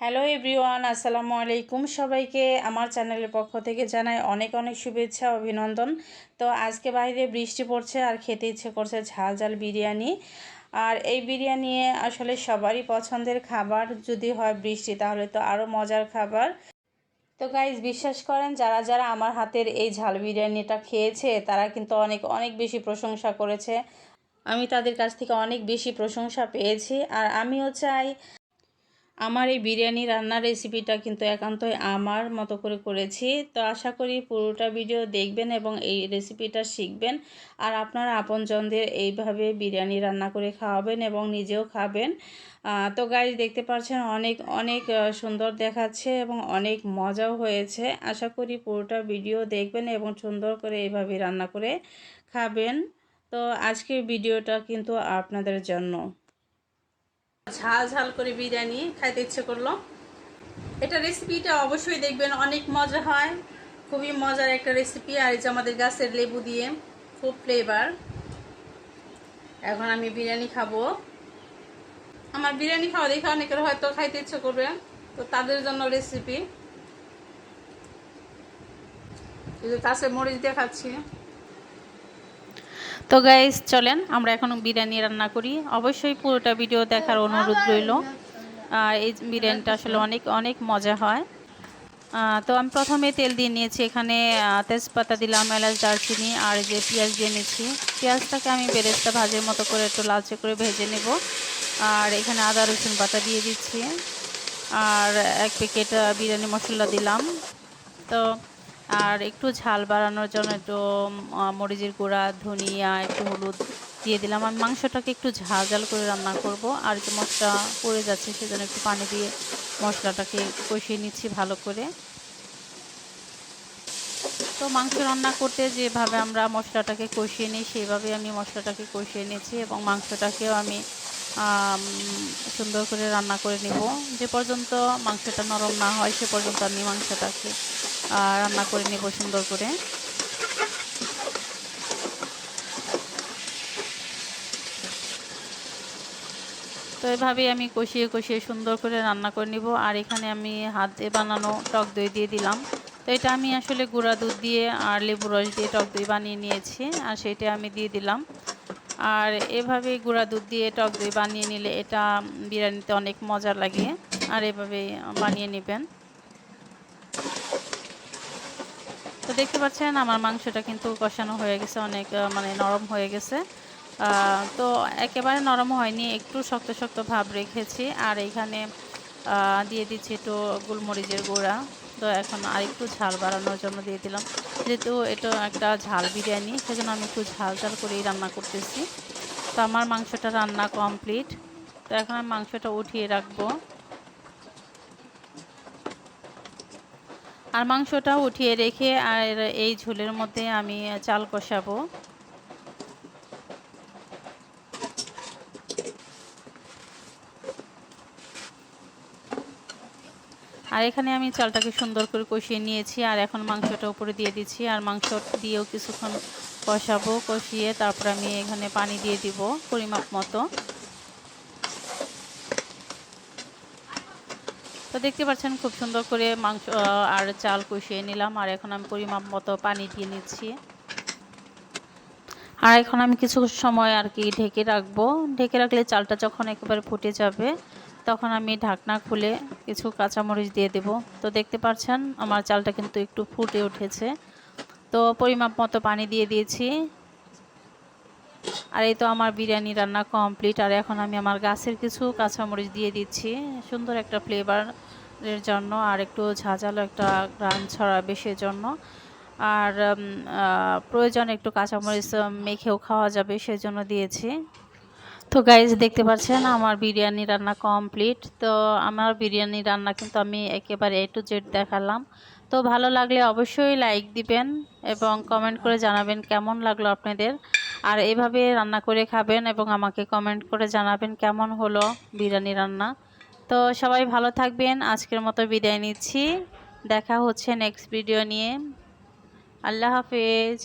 Hello everyone, আসসালামু আলাইকুম। সবাইকে আমার চ্যানেলের পক্ষ থেকে জানাই অনেক অনেক শুভেচ্ছা, অভিনন্দন। তো আজকে বাইরে বৃষ্টি পড়ছে আর খেতে ইচ্ছে করছে ঝাল ঝাল বিরিয়ানি। আর এই বিরিয়ানি আসলে সবারই পছন্দের খাবার, যদি হয় বৃষ্টি তাহলে তো আরও মজার খাবার। তো গাইজ, বিশ্বাস করেন যারা যারা আমার হাতের এই ঝাল বিরিয়ানিটা খেয়েছে তারা কিন্তু অনেক অনেক বেশি প্রশংসা করেছে। আমি তাদের কাছ থেকে অনেক বেশি প্রশংসা পেয়েছি। আর আমিও চাই আমার এই বিরিয়ানি রান্নার রেসিপিটা কিন্তু একান্তই আমার মতো করে করেছি। তো আশা করি পুরোটা ভিডিও দেখবেন এবং এই রেসিপিটা শিখবেন আর আপনারা আপনজনদের এইভাবে বিরিয়ানি রান্না করে খাওয়াবেন এবং নিজেও খাবেন। তো গাইস, দেখতে পাচ্ছেন অনেক অনেক সুন্দর দেখাচ্ছে এবং অনেক মজাও হয়েছে। আশা করি পুরোটা ভিডিও দেখবেন এবং সুন্দর করে এইভাবে রান্না করে খাবেন। তো আজকের ভিডিওটা কিন্তু আপনাদের জন্য। ঝাল ঝাল করে বিরিয়ানি খাইতে ইচ্ছে করলো। এটা রেসিপিটা অবশ্যই দেখবেন, অনেক মজা হয়, খুবই মজার একটা রেসিপি। আর এই যে আমাদের গাছের লেবু দিয়ে খুব ফ্লেভার। এখন আমি বিরিয়ানি খাবো। আমার বিরিয়ানি খাওয়া দেখে অনেকের হয়তো খাইতে ইচ্ছে করবে, তো তাদের জন্য রেসিপি। এই যে গাছের মরিচ দিয়ে খাচ্ছি। তো গাইস, চলেন আমরা এখন বিরিয়ানি রান্না করি। অবশ্যই পুরোটা ভিডিও দেখার অনুরোধ রইল। এই বিরিয়ানিটা আসলে অনেক অনেক মজা হয়। তো আমি প্রথমে তেল দিয়ে নিয়েছি, এখানে তেজপাতা দিলাম, এলাচ, দারচিনি আর যে পেঁয়াজ দিয়ে নিয়েছি। পেঁয়াজটাকে আমি বেরেস্তা ভাজের মতো করে একটু লালচে করে ভেজে নেব। আর এখানে আদা রসুন বাটা দিয়ে দিচ্ছি আর 1 প্যাকেট বিরিয়ানি মশলা দিলাম। তো আর একটু ঝাল বাড়ানোর জন্য একটু মরিচের গুঁড়া, ধনিয়া, একটু হলুদ দিয়ে দিলাম। আমি মাংসটাকে একটু ঝাল ঝাল করে রান্না করব। আর যে মশলা পড়ে যাচ্ছে সেজন্য একটু পানি দিয়ে মশলাটাকে কষিয়ে নিচ্ছি ভালো করে। তো মাংস রান্না করতে যেভাবে আমরা মশলাটাকে কষিয়ে নিই সেইভাবে আমি মশলাটাকে কষিয়ে নিয়েছি এবং মাংসটাকেও আমি সুন্দর করে রান্না করে নেব। যে পর্যন্ত মাংসটা নরম না হয় সে পর্যন্ত আমি মাংসটাকে রান্না করে নেব সুন্দর করে। তো এভাবেই আমি কষিয়ে কষিয়ে সুন্দর করে রান্না করে নিব। আর এখানে আমি হাত দিয়ে বানানো টক দই দিয়ে দিলাম। তো এটা আমি আসলে গুঁড়া দুধ দিয়ে আর লেবু রস দিয়ে টক দই বানিয়ে নিয়েছি আর সেটা আমি দিয়ে দিলাম। আর এভাবে গুঁড়া দুধ দিয়ে টক দই বানিয়ে নিলে এটা বিরিয়ানিতে অনেক মজা লাগে। আর এভাবে বানিয়ে নেবেন। তো দেখতে পাচ্ছেন আমার মাংসটা কিন্তু কষানো হয়ে গেছে, অনেক মানে নরম হয়ে গেছে। তো একেবারে নরম হয়নি, একটু শক্ত শক্ত ভাব রেখেছি। আর এখানে দিয়ে দিচ্ছি একটু গোলমরিচের গুঁড়া। তো এখন আরেকটু ঝাল বাড়ানোর জন্য দিয়ে দিলাম, যেহেতু এটা একটা ঝাল বিরিয়ানি সেজন্য আমি একটু ঝাল ঝাল করেই রান্না করতেছি। তো আমার মাংসটা রান্না কমপ্লিট। তো এখন আমি মাংসটা উঠিয়ে রাখবো আর মাংসটা উঠিয়ে রেখে আর এই ঝোলের মধ্যে আমি চাল কষাবো। আর এখানে আমি চালটাকে সুন্দর করে কষিয়ে নিয়েছি আর এখন মাংসটা উপরে দিয়ে দিচ্ছি আর মাংস দিয়েও কিছুক্ষণ কষাবো। কষিয়ে তারপর আমি এখানে পানি দিয়ে দিব পরিমাপ মতো। তো দেখতে পাচ্ছেন খুব সুন্দর করে মাংস আর চাল কষিয়ে নিলাম আর এখন আমি পরিমাপ মতো পানি দিয়ে নিচ্ছি। আর এখন আমি কিছু সময় আর কি ঢেকে রাখবো। ঢেকে রাখলে চালটা যখন একেবারে ফুটে যাবে তখন আমি ঢাকনা খুলে কিছু কাঁচামরিচ দিয়ে দেব। তো দেখতে পাচ্ছেন আমার চালটা কিন্তু একটু ফুটে উঠেছে। তো পরিমাপ মতো পানি দিয়ে দিয়েছি। আর এই তো আমার বিরিয়ানি রান্না কমপ্লিট। আর এখন আমি আমার গাছের কিছু কাঁচামরিচ দিয়ে দিচ্ছি সুন্দর একটা ফ্লেভারের জন্য আর একটু ঝাঁঝালো একটা গ্রান ছড়াবে সেজন্য। আর প্রয়োজনে একটু কাঁচামরিচ মেখেও খাওয়া যাবে সেজন্য দিয়েছি। তো গাইজ, দেখতে পাচ্ছেন আমার বিরিয়ানি রান্না কমপ্লিট। তো আমার বিরিয়ানি রান্না কিন্তু আমি একেবারে A to Z দেখালাম। তো ভালো লাগলে অবশ্যই লাইক দিবেন এবং কমেন্ট করে জানাবেন কেমন লাগলো আপনাদের। আর এভাবে রান্না করে খাবেন এবং আমাকে কমেন্ট করে জানাবেন কেমন হলো বিরিয়ানি রান্না। তো সবাই ভালো থাকবেন, আজকের মতো বিদায় নিচ্ছি। দেখা হচ্ছে নেক্সট ভিডিও নিয়ে। আল্লাহ হাফেজ।